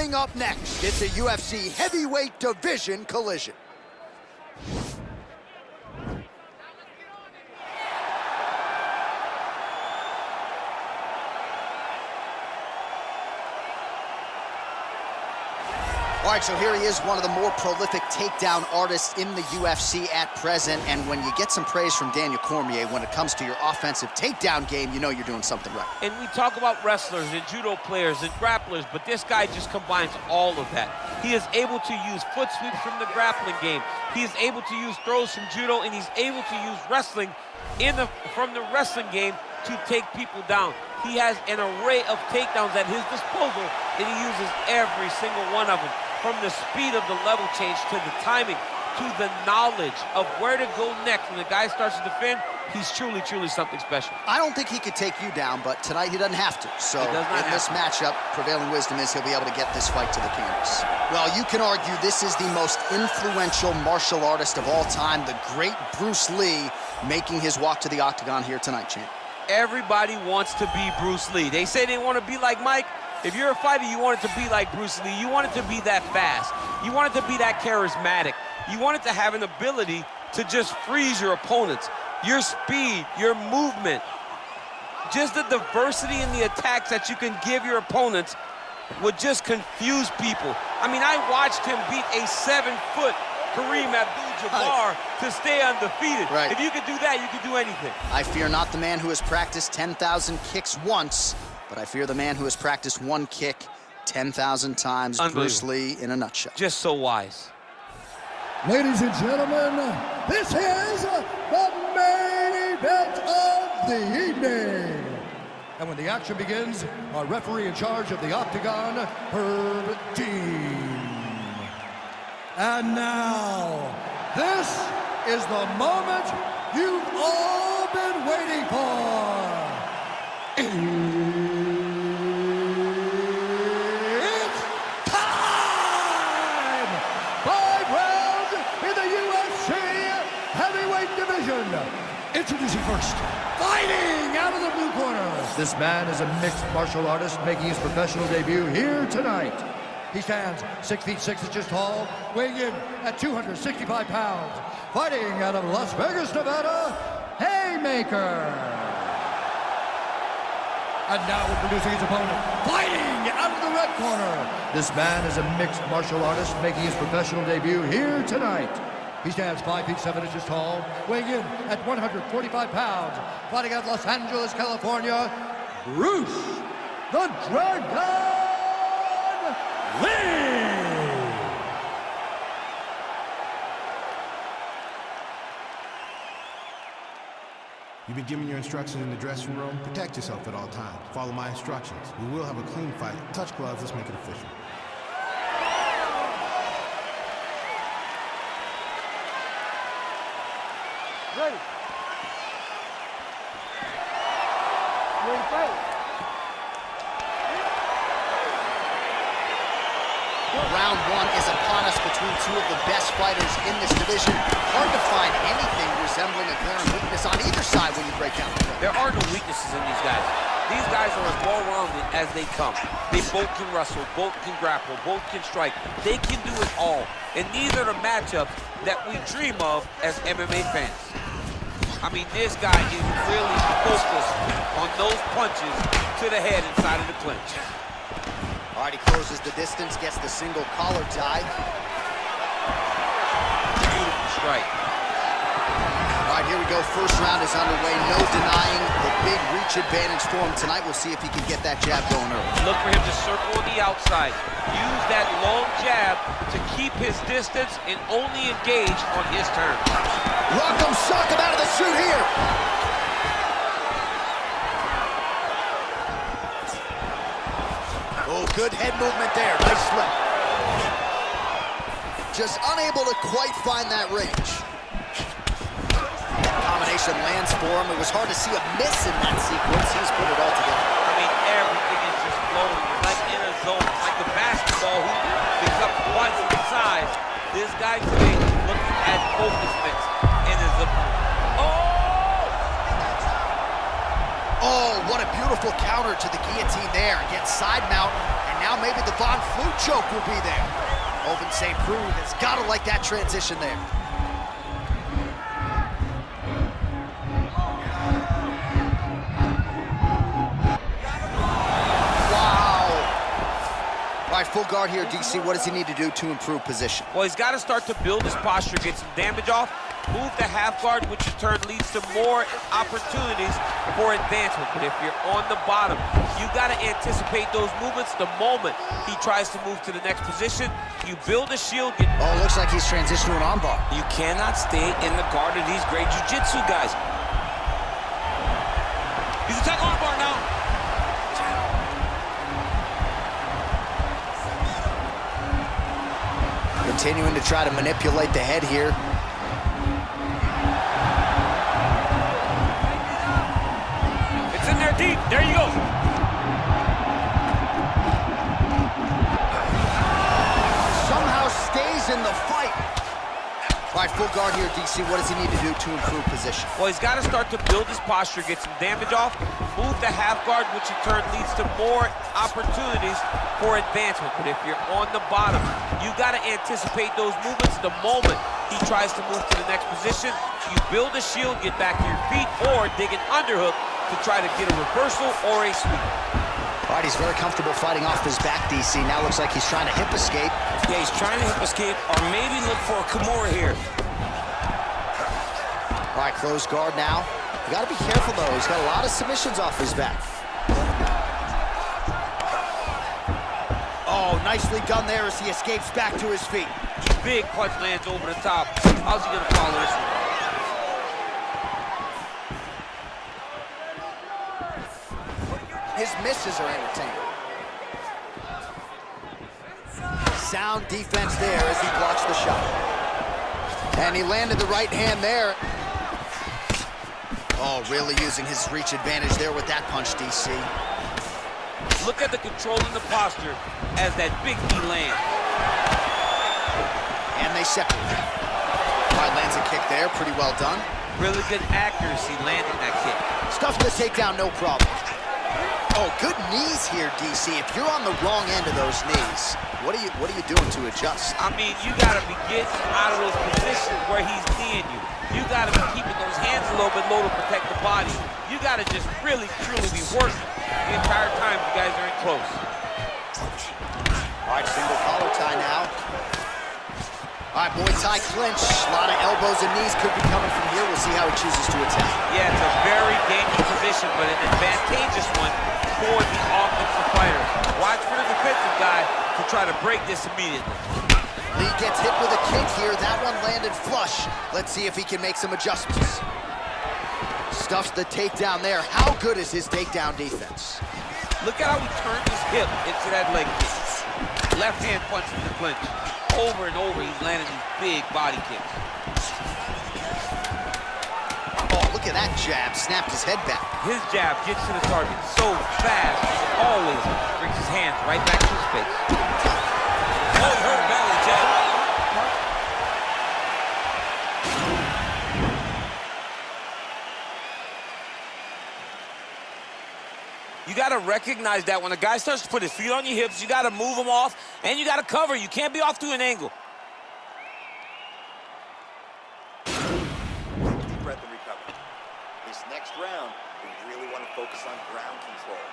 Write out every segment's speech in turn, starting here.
Coming up next, it's a UFC heavyweight division collision. All right, so here he is, one of the more prolific takedown artists in the UFC at present. And when you get some praise from Daniel Cormier when it comes to your offensive takedown game, you know you're doing something right. And we talk about wrestlers and judo players and grapplers, but this guy just combines all of that. He is able to use foot sweeps from the grappling game. He is able to use throws from judo, and he's able to use wrestling from the wrestling game to take people down. He has an array of takedowns at his disposal, and he uses every single one of them. From the speed of the level change to the timing to the knowledge of where to go next when the guy starts to defend, he's truly, truly something special. I don't think he could take you down, but tonight he doesn't have to. So in this matchup, prevailing wisdom is he'll be able to get this fight to the canvas. Well, you can argue this is the most influential martial artist of all time, the great Bruce Lee, making his walk to the octagon here tonight, champ. Everybody wants to be Bruce Lee. They say they want to be like Mike. If you're a fighter, you want it to be like Bruce Lee. You want it to be that fast. You want it to be that charismatic. You want it to have an ability to just freeze your opponents. Your speed, your movement, just the diversity in the attacks that you can give your opponents would just confuse people. I mean, I watched him beat a 7-foot Kareem Abdul-Jabbar to stay undefeated. Right. If you could do that, you could do anything. I fear not the man who has practiced 10,000 kicks once, but I fear the man who has practiced one kick 10,000 times. Bruce Lee in a nutshell. Just so wise. Ladies and gentlemen, this is the main event of the evening. And when the action begins, our referee in charge of the octagon, Herb Dean. And now, this is the moment you've all been waiting for. It's time! 5 rounds in the UFC heavyweight division. Introducing first, fighting out of the blue corner. This man is a mixed martial artist making his professional debut here tonight. He stands 6 feet 6 inches tall, weighing in at 265 pounds. Fighting out of Las Vegas, Nevada, Haymaker. And now introducing his opponent, fighting out of the red corner. This man is a mixed martial artist making his professional debut here tonight. He stands 5 feet 7 inches tall, weighing in at 145 pounds. Fighting out of Los Angeles, California, Bruce the Dragon Lee! You've been given your instructions in the dressing room. Protect yourself at all times. Follow my instructions. We will have a clean fight. Touch gloves. Let's make it official. Ready. Ready to fight. Round 1 is upon us between two of the best fighters in this division. Hard to find anything resembling a glaring weakness on either side when you break down the fight. There are no weaknesses in these guys. These guys are as well-rounded as they come. They both can wrestle, both can grapple, both can strike. They can do it all. And these are the matchups that we dream of as MMA fans. I mean, this guy is really focused on those punches to the head inside of the clinch. All right, he closes the distance, gets the single collar tie. Beautiful strike. All right, here we go. First round is underway. No denying the big reach advantage for him tonight. We'll see if he can get that jab going early. Look for him to circle on the outside. Use that long jab to keep his distance and only engage on his terms. Rock'em sock him out of the chute here. Oh, good head movement there. Nice flip. Just unable to quite find that range. Combination lands for him. It was hard to see a miss in that sequence. He's put it all together. I mean, everything is just flowing. It's like in a zone. It's like the basketball who picks up twice the size. This guy today looking at focus mix in his Oh, what a beautiful counter to the guillotine there. Gets side mount, and now maybe the Von Flute choke will be there. Open St. Preux has got to like that transition there. Wow. All right, full guard here, DC. What does he need to do to improve position? Well, he's got to start to build his posture, get some damage off, move the half guard, which in turn leads to more opportunities for advancement. But if you're on the bottom, you got to anticipate those movements the moment he tries to move to the next position. You build a shield. Oh, looks like he's transitioned to an armbar. You cannot stay in the guard of these great jiu-jitsu guys. He's attacking armbar now. Continuing to try to manipulate the head here. It's in there deep. There you go. Somehow stays in the fight. All right, full guard here, DC. What does he need to do to improve position? Well, he's got to start to build his posture, get some damage off, move the half guard, which in turn leads to more opportunities for advancement. But if you're on the bottom, you got to anticipate those movements the moment he tries to move to the next position. You build a shield, get back to your feet, or dig an underhook to try to get a reversal or a sweep. All right, he's very comfortable fighting off his back, DC. Now looks like he's trying to hip escape. Yeah, he's trying to hip escape or maybe look for a Kimura here. All right, closed guard now. You got to be careful, though. He's got a lot of submissions off his back. Oh, nicely done there as he escapes back to his feet. Big punch lands over the top. How's he going to follow this one? His misses are entertaining. Sound defense there as he blocks the shot. And he landed the right hand there. Oh, really using his reach advantage there with that punch, DC. Look at the control in the posture as that big knee lands. And they separate. All right, lands a kick there, pretty well done. Really good accuracy landing that kick. Stuffs the takedown, no problem. Oh, good knees here, DC. If you're on the wrong end of those knees, what are you doing to adjust? I mean, you gotta be getting out of those positions where he's kneeing you. You gotta be keeping those hands a little bit low to protect the body. You gotta just really, truly be working the entire time you guys are in close. All right, single collar tie now. All right, Muay Thai clinch. A lot of elbows and knees could be coming from here. We'll see how he chooses to attack. Yeah, it's a very dangerous position, but an advantageous one for the offensive fighter. Watch for the defensive guy to try to break this immediately. Lee gets hit with a kick here. That one landed flush. Let's see if he can make some adjustments. Stuffs the takedown there. How good is his takedown defense? Look at how he turned his hip into that leg kick. Left hand punch in the clinch. Over and over, he's landing these big body kicks. Oh, look at that jab. Snapped his head back. His jab gets to the target so fast, he always brings his hands right back to his face. Oh, he hurt him badly, jab. You got to recognize that when a guy starts to put his feet on your hips, you got to move him off, and you got to cover. You can't be off to an angle. Deep breath and recover. This next round, we really want to focus on ground control.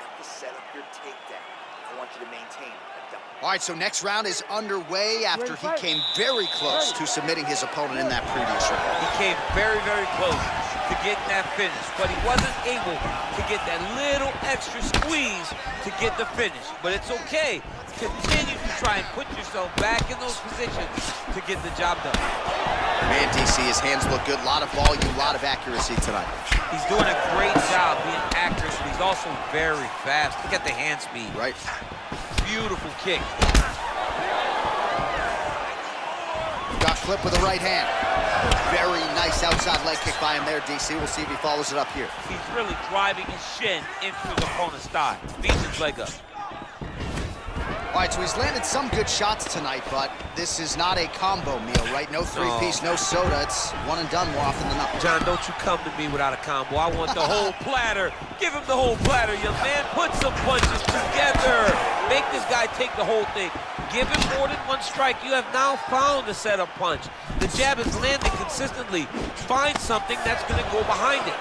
Have to set up your takedown. I want you to maintain a double. All right, so next round is underway after he came very close to submitting his opponent in that previous round. He came very, very close to get that finish, but he wasn't able to get that little extra squeeze to get the finish. But it's okay. Continue to try and put yourself back in those positions to get the job done. Man, DC, his hands look good. A lot of volume, a lot of accuracy tonight. He's doing a great job being accurate, but he's also very fast. Look at the hand speed. Right. Beautiful kick. Got clipped with the right hand. Very nice outside leg kick by him there, DC. We'll see if he follows it up here. He's really driving his shin into his opponent's thigh. Feeds his leg up. All right, so he's landed some good shots tonight, but this is not a combo meal, right? No three-piece, no soda. It's one and done more often than not. John, don't you come to me without a combo. I want the whole platter. Give him the whole platter, young man. Put some punches together. Make this guy take the whole thing. Give him more than one strike. You have now found a setup punch. The jab is landing consistently. Find something that's going to go behind it.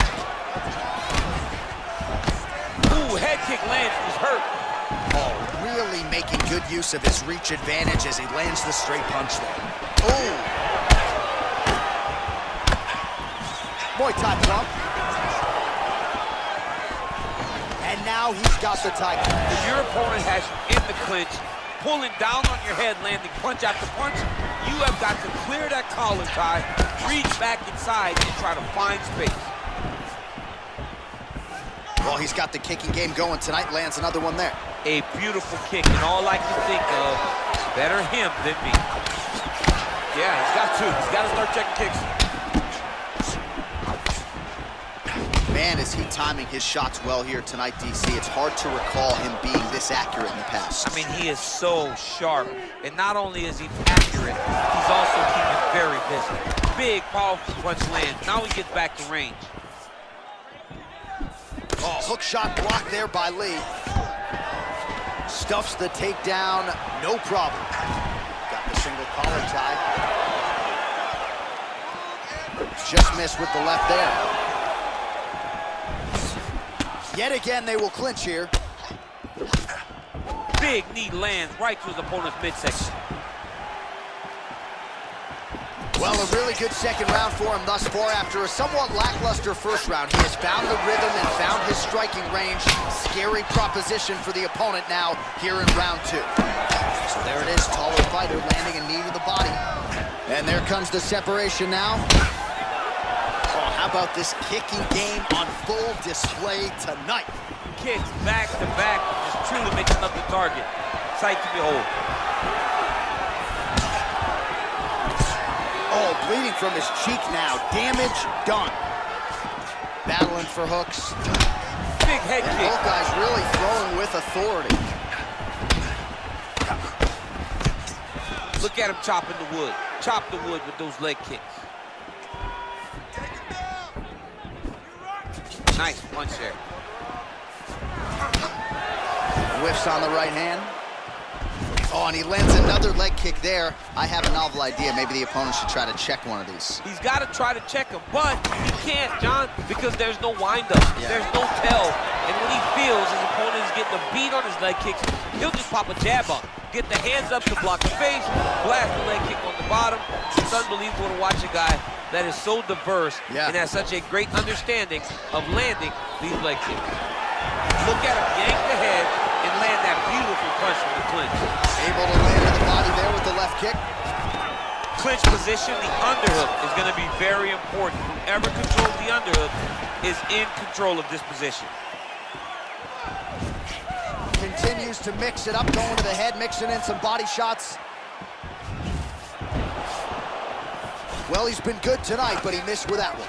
Ooh, head kick lands. He's hurt. Oh, really making good use of his reach advantage as he lands the straight punch there. Oh! Muay Thai plump. And now he's got the tiger. If your opponent has you in the clinch, pulling down on your head, landing punch after punch, you have got to clear that collar tie, reach back inside, and try to find space. Well, he's got the kicking game going tonight. Lands another one there. A beautiful kick, and all I can think of, better him than me. Yeah, he's got to. He's got to start checking kicks. Man, is he timing his shots well here tonight, DC. It's hard to recall him being this accurate in the past. I mean, he is so sharp, and not only is he accurate, he's also keeping very busy. Big, powerful punch lands. Now he gets back to range. Oh, hook shot blocked there by Lee. Stuffs the takedown, no problem. Got the single collar tie. Just missed with the left there. Yet again, they will clinch here. Big knee lands right to his opponent's midsection. Well, a really good second round for him thus far. After a somewhat lackluster first round, he has found the rhythm and found his striking range. Scary proposition for the opponent now here in round two. So there it is, taller fighter landing a knee to the body. And there comes the separation now. Oh, how about this kicking game on full display tonight? Kicks back to back, just truly mixing up the target. Sight to behold. Oh, bleeding from his cheek now. Damage done. Battling for hooks. Big head And kick. both guys really throwing with authority. Look at him chopping the wood. Chop the wood with those leg kicks. Nice punch there. Whiffs on the right hand. Oh, and he lands another leg kick there. I have a novel idea. Maybe the opponent should try to check one of these. He's got to try to check him, but he can't, John, because there's no windup. Yeah. There's no tell. And when he feels his opponent is getting a beat on his leg kicks, he'll just pop a jab up. Get the hands up to block the face, blast the leg kick on the bottom. It's unbelievable to watch a guy that is so diverse and has such a great understanding of landing these leg kicks. Look at him yank the head and land that beautiful punch from the clinch. Able to land in the body there with the left kick. Clinch position, the underhook is going to be very important. Whoever controls the underhook is in control of this position. Continues to mix it up, going to the head, mixing in some body shots. Well, he's been good tonight, but he missed with that one.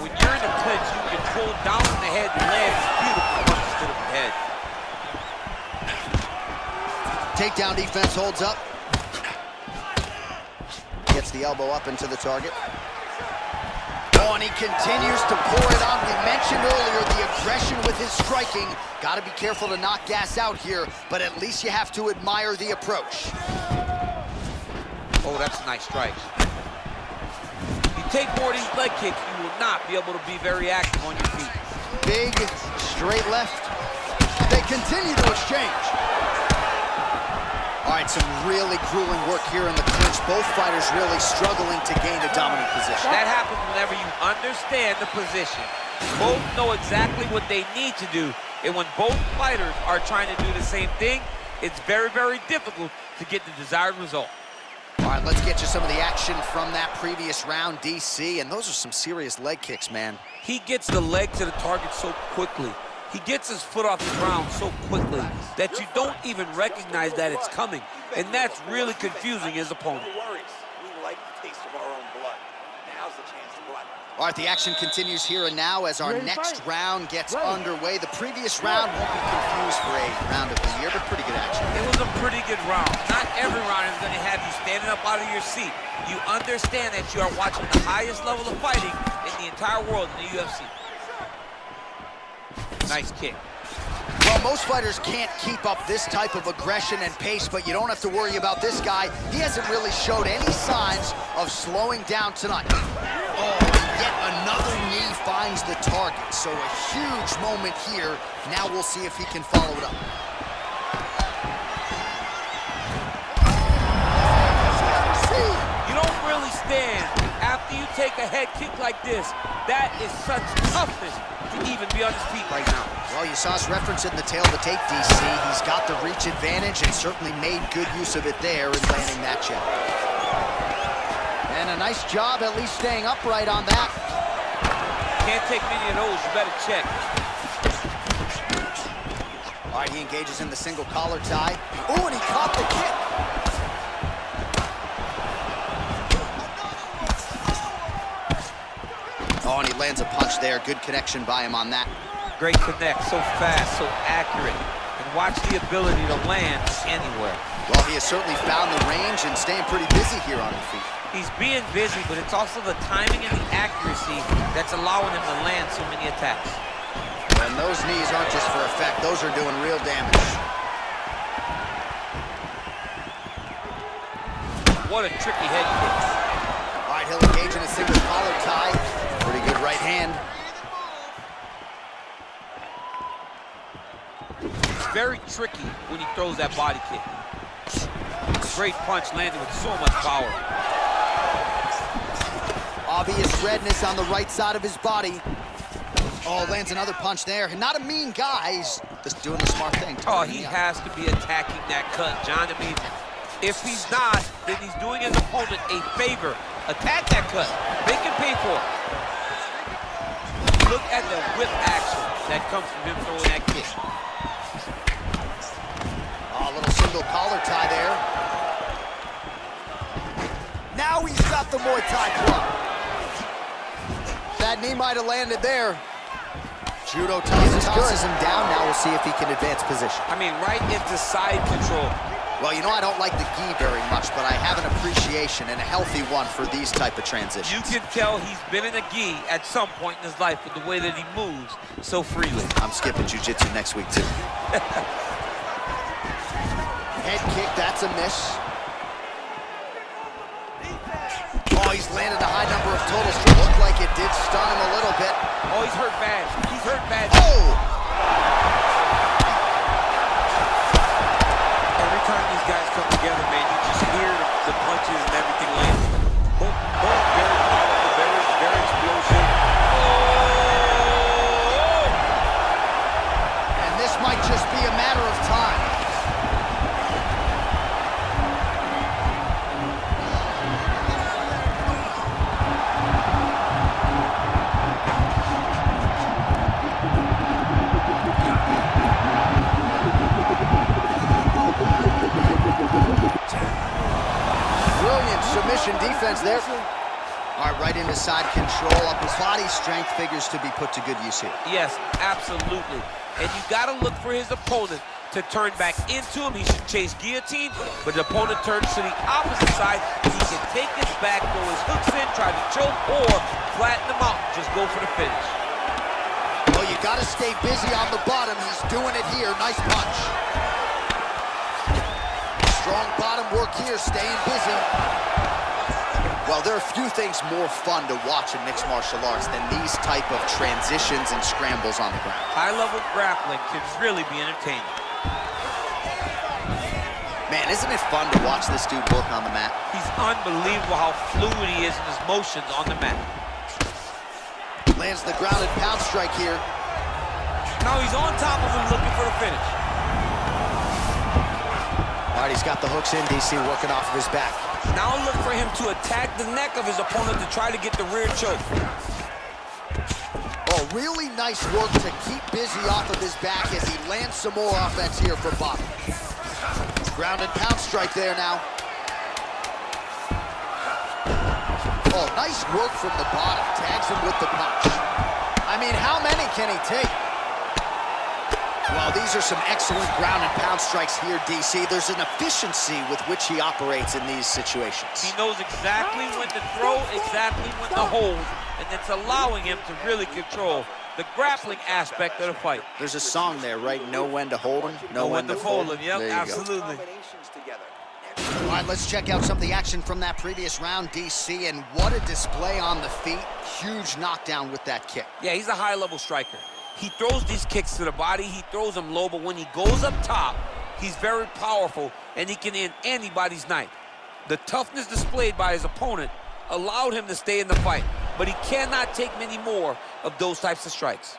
When you're in the clinch, you can pull down on the head and land beautiful punches to the head. Takedown defense holds up. Gets the elbow up into the target. Oh, and he continues to pour it on. We mentioned earlier the aggression with his striking. Got to be careful to not gas out here, but at least you have to admire the approach. Oh, that's a nice strike. You take more of these leg kicks, you will not be able to be very active on your feet. Big, straight left. They continue to exchange. All right, some really grueling work here in the clinch. Both fighters really struggling to gain a dominant position. That happens whenever you understand the position. Both know exactly what they need to do, and when both fighters are trying to do the same thing, it's very, very difficult to get the desired result. All right, let's get you some of the action from that previous round, DC, and those are some serious leg kicks, man. He gets the leg to the target so quickly. He gets his foot off the ground so quickly that you don't even recognize that it's coming. And that's really confusing his opponent. We like the taste of our own blood. Now's the chance to go out. All right, the action continues here and now as our next round gets underway. The previous round won't be confused for a round of the year, but pretty good action. It was a pretty good round. Not every round is going to have you standing up out of your seat. You understand that you are watching the highest level of fighting in the entire world in the UFC. Nice kick. Well, most fighters can't keep up this type of aggression and pace, but you don't have to worry about this guy. He hasn't really showed any signs of slowing down tonight. Oh, and yet another knee finds the target. So a huge moment here. Now we'll see if he can follow it up. You don't really stand after you take a head kick like this. That is such toughness to even be on his feet right now. Well, you saw us referencing the tail of the tape, DC. He's got the reach advantage and certainly made good use of it there in landing that jab. And a nice job at least staying upright on that. Can't take many of those, you better check. All right, he engages in the single collar tie. Oh, and he caught the kick. Oh, and he lands a punch there. Good connection by him on that. Great connect, so fast, so accurate. And watch the ability to land anywhere. Well, he has certainly found the range and staying pretty busy here on his feet. He's being busy, but it's also the timing and the accuracy that's allowing him to land so many attacks. And those knees aren't just for effect. Those are doing real damage. What a tricky head kick. All right, he'll engage in a single collar tie. Pretty good right hand. It's very tricky when he throws that body kick. Great punch landed with so much power. Obvious redness on the right side of his body. Oh, lands another punch there. Not a mean guy. He's just doing the smart thing. Oh, he has to be attacking that cut, John. I mean, if he's not, then he's doing his opponent a favor. Attack that cut. Make him pay for it. Look at the whip action that comes from him throwing that kick. Oh, a little single collar tie there. Now he's got the Muay Thai club. That knee might have landed there. Judo tosses him down. Now we'll see if he can advance position. I mean, right into side control. Well, you know, I don't like the gi very much, but I have an appreciation and a healthy one for these type of transitions. You can tell he's been in a gi at some point in his life with the way that he moves so freely. I'm skipping jiu-jitsu next week, too. Head kick, that's a miss. Oh, he's landed a high number of total strikes. Looked like it did stun him a little bit. Oh, he's hurt bad. He's hurt bad. Oh! Every time these guys come together, man, you just hear the punches and everything land. Both very powerful, very explosive. Oh! And this might just be a matter of time. Submission defense there. All right, right into side control. Up his body strength figures to be put to good use here. Yes, absolutely. And you got to look for his opponent to turn back into him. He should chase guillotine, but the opponent turns to the opposite side. He can take his back, throw his hooks in, try to choke, or flatten him out. Just go for the finish. Well, you got to stay busy on the bottom. He's doing it here. Nice punch. Strong bottom work here, staying busy. Well, there are a few things more fun to watch in mixed martial arts than these type of transitions and scrambles on the ground. High-level grappling can really be entertaining. Man, isn't it fun to watch this dude work on the mat? He's unbelievable how fluid he is in his motions on the mat. Lands the grounded pound strike here. Now he's on top of him looking for the finish. All right, he's got the hooks in, DC, working off of his back. Now look for him to attack the neck of his opponent to try to get the rear choke. Oh, really nice work to keep busy off of his back as he lands some more offense here from bottom. Grounded pound strike there now. Oh, nice work from the bottom. Tags him with the punch. I mean, how many can he take? Well, these are some excellent ground and pound strikes here, DC. There's an efficiency with which he operates in these situations. He knows exactly when to throw, exactly when to hold, and it's allowing him to really control the grappling aspect of the fight. There's a song there, right? Know when to hold him, know when to fold him. Yep, absolutely. All right, let's check out some of the action from that previous round, DC, and what a display on the feet. Huge knockdown with that kick. Yeah, he's a high-level striker. He throws these kicks to the body, he throws them low, but when he goes up top, he's very powerful, and he can end anybody's night. The toughness displayed by his opponent allowed him to stay in the fight, but he cannot take many more of those types of strikes.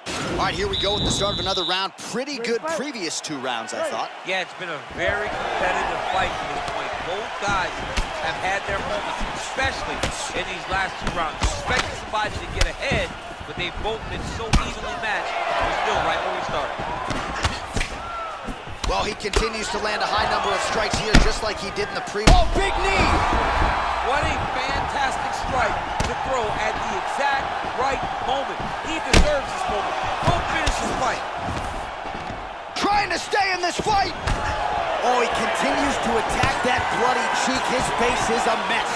All right, here we go with the start of another round. Pretty good previous 2 rounds, I thought. Yeah, it's been a very competitive fight to this point. Both guys have had their moments, especially in these last 2 rounds. Expecting somebody to get ahead, but they've both been so evenly matched. We're still right where we started. Well, he continues to land a high number of strikes here, just like he did in the previous. Oh, big knee! What a fantastic strike to throw at the exact right moment. He deserves this moment. Go finish this fight. Trying to stay in this fight! Oh, he continues to attack that bloody cheek. His face is a mess.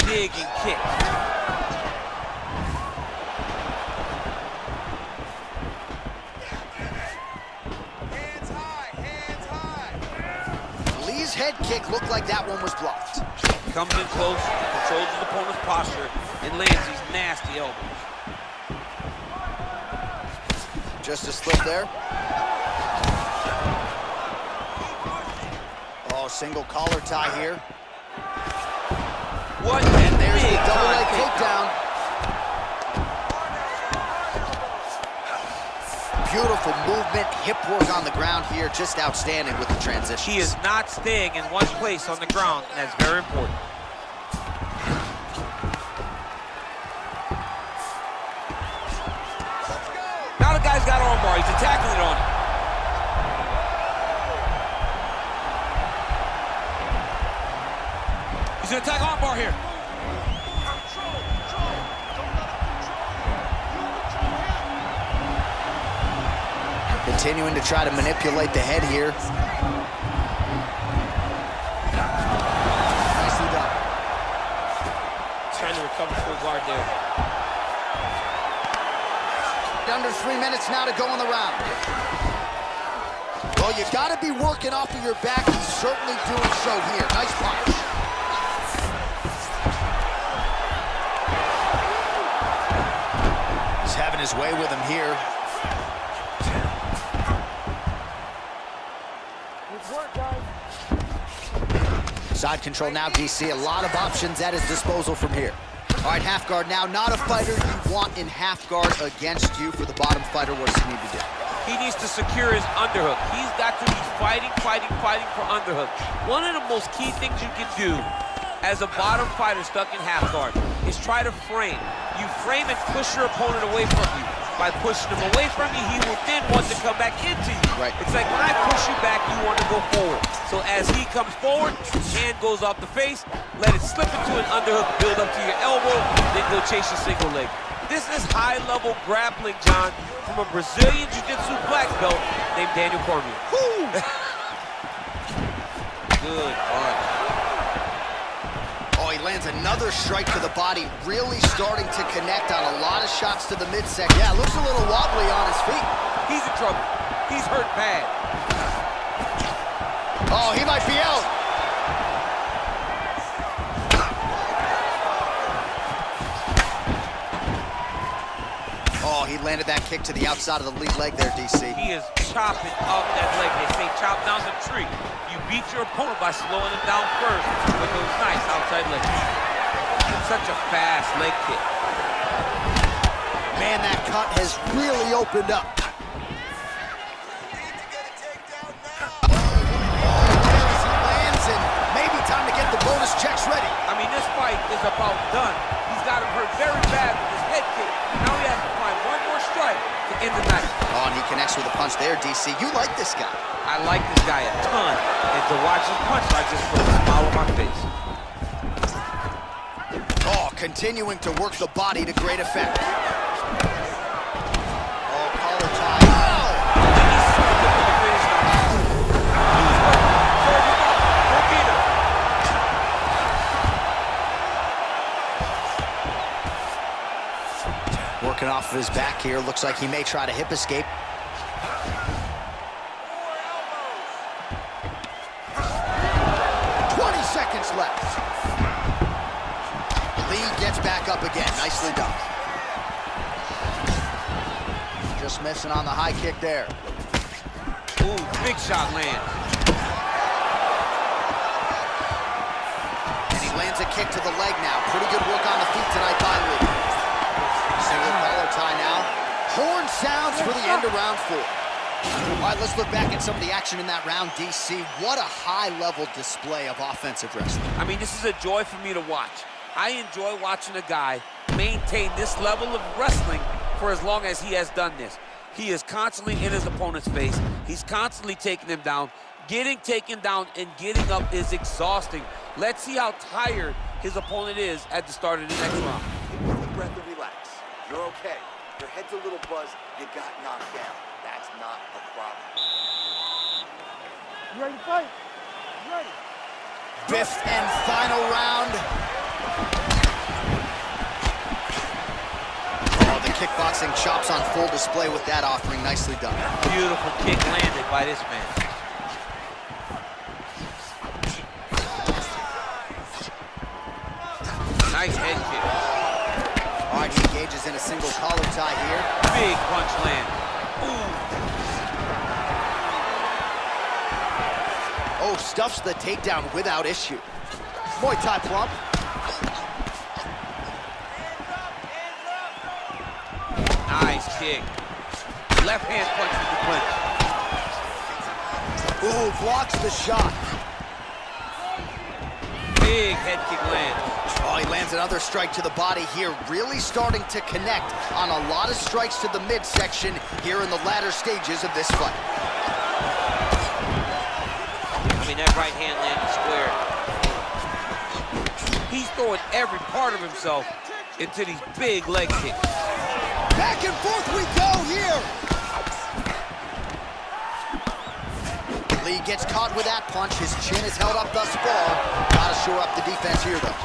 Dig and kick. Hands high. Lee's head kick looked like that one was blocked. Comes in close, controls his opponent's posture, and lands these nasty elbows. Just a slip there. Oh, single collar tie here. What And there's the big double time leg takedown. Beautiful movement, hip work on the ground here, just outstanding with the transition. He is not staying in one place on the ground, and that's very important. Now the guy's got armbar, he's attacking it on him. He's gonna attack armbar here. Continuing to try to manipulate the head here. Nicely done. Trying to recover full guard there. Under 3 minutes now to go in the round. Well, you got to be working off of your back. He's certainly doing so here. Nice punch. He's having his way with him here. Side control now, DC. A lot of options at his disposal from here. All right, half guard now. Not a fighter you want in half guard against you. For the bottom fighter, what does he need to do? He needs to secure his underhook. He's got to be fighting for underhook. One of the most key things you can do as a bottom fighter stuck in half guard is try to frame. You frame and push your opponent away from you. By pushing him away from you, he will then want to come back into you. Right. It's like when I push you back, you want to go forward. So as he comes forward, hand goes off the face, let it slip into an underhook, build up to your elbow, then go chase your single leg. This is high-level grappling, John, from a Brazilian Jiu-Jitsu black belt named Daniel Cormier. Good punch. Oh, he lands another strike to the body, really starting to connect on a lot of shots to the midsection. Yeah, looks a little wobbly on his feet. He's in trouble. He's hurt bad. Oh, he might be out. Oh, he landed that kick to the outside of the lead leg there, DC. He is chopping up that leg. They say chop down the tree. You beat your opponent by slowing him down first with those nice outside leg kicks. It's such a fast leg kick. Man, that cut has really opened up. Bonus checks ready. I mean, this fight is about done. He's got him hurt very bad with his head kick. Now he has to find one more strike to end the night. Oh, and he connects with a punch there, DC. You like this guy. I like this guy a ton. And to watch his punch, I just put a smile on my face. Continuing to work the body to great effect. Oh, collar tie. Working off of his back here. Looks like he may try to hip escape. Left. Lee gets back up again. Nicely done. Just missing on the high kick there. Ooh, big shot lands. And he lands a kick to the leg now. Pretty good work on the feet tonight by Lee. Single collar tie now. Horn sounds for the end of round 4. All right, let's look back at some of the action in that round, DC. What a high-level display of offensive wrestling. I mean, this is a joy for me to watch. I enjoy watching a guy maintain this level of wrestling for as long as he has done this. He is constantly in his opponent's face. He's constantly taking him down. Getting taken down and getting up is exhausting. Let's see how tired his opponent is at the start of the next round. Take a deep breath and relax. You're okay. Your head's a little buzzed. You got knocked down. That's not a problem. You ready to fight? You ready? Fifth and final round. Oh, the kickboxing chops on full display with that offering. Nicely done. Beautiful kick landed by this man. Nice head kick. All right, he engages in a single collar tie here. Big punch land. Ooh. Oh, stuffs the takedown without issue. Muay Thai plump. Nice kick. Left hand punch with the clinch. Ooh, blocks the shot. Big head kick lands. Oh, he lands another strike to the body here, really starting to connect on a lot of strikes to the midsection here in the latter stages of this fight. I mean, that right hand landed square. He's throwing every part of himself into these big leg kicks. Back and forth we go here. Lee gets caught with that punch. His chin is held up thus far. Gotta shore up the defense here, though.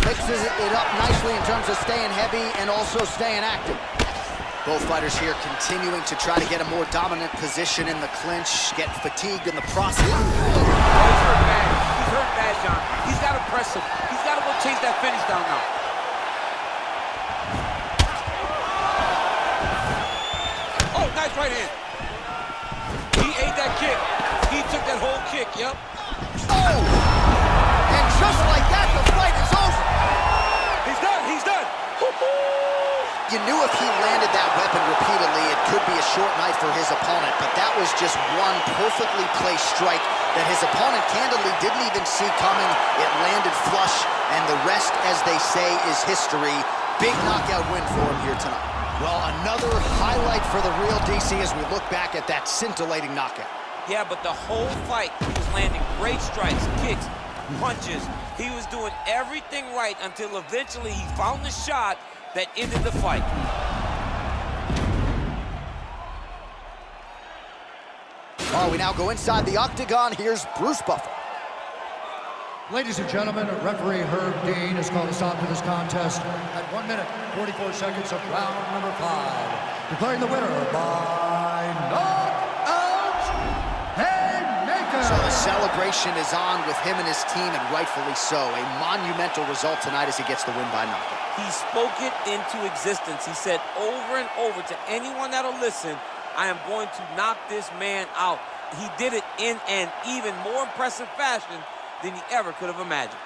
Mixes it up nicely in terms of staying heavy and also staying active. Both fighters here continuing to try to get a more dominant position in the clinch, get fatigued in the process. Oh, he's hurt bad. He's hurt bad, John. He's got to press him. He's got to go chase that finish down now. Oh, nice right hand. He ate that kick. He took that whole kick, yep. Oh! And just like that, the fight is over. He's done, he's done. You knew if he landed that weapon repeatedly, it could be a short night for his opponent, but that was just one perfectly placed strike that his opponent candidly didn't even see coming. It landed flush, and the rest, as they say, is history. Big knockout win for him here tonight. Well, another highlight for the real DC as we look back at that scintillating knockout. Yeah, but the whole fight, he was landing great strikes, kicks, punches. He was doing everything right until eventually he found the shot that ended the fight. All right, we now go inside the octagon. Here's Bruce Buffer. Ladies and gentlemen, referee Herb Dean has called a stop to this contest at 1 minute, 44 seconds of round number 5. Declaring the winner by knockout, haymaker. So the celebration is on with him and his team, and rightfully so. A monumental result tonight as he gets the win by knockout. He spoke it into existence. He said over and over to anyone that'll listen, I am going to knock this man out. He did it in an even more impressive fashion than he ever could have imagined.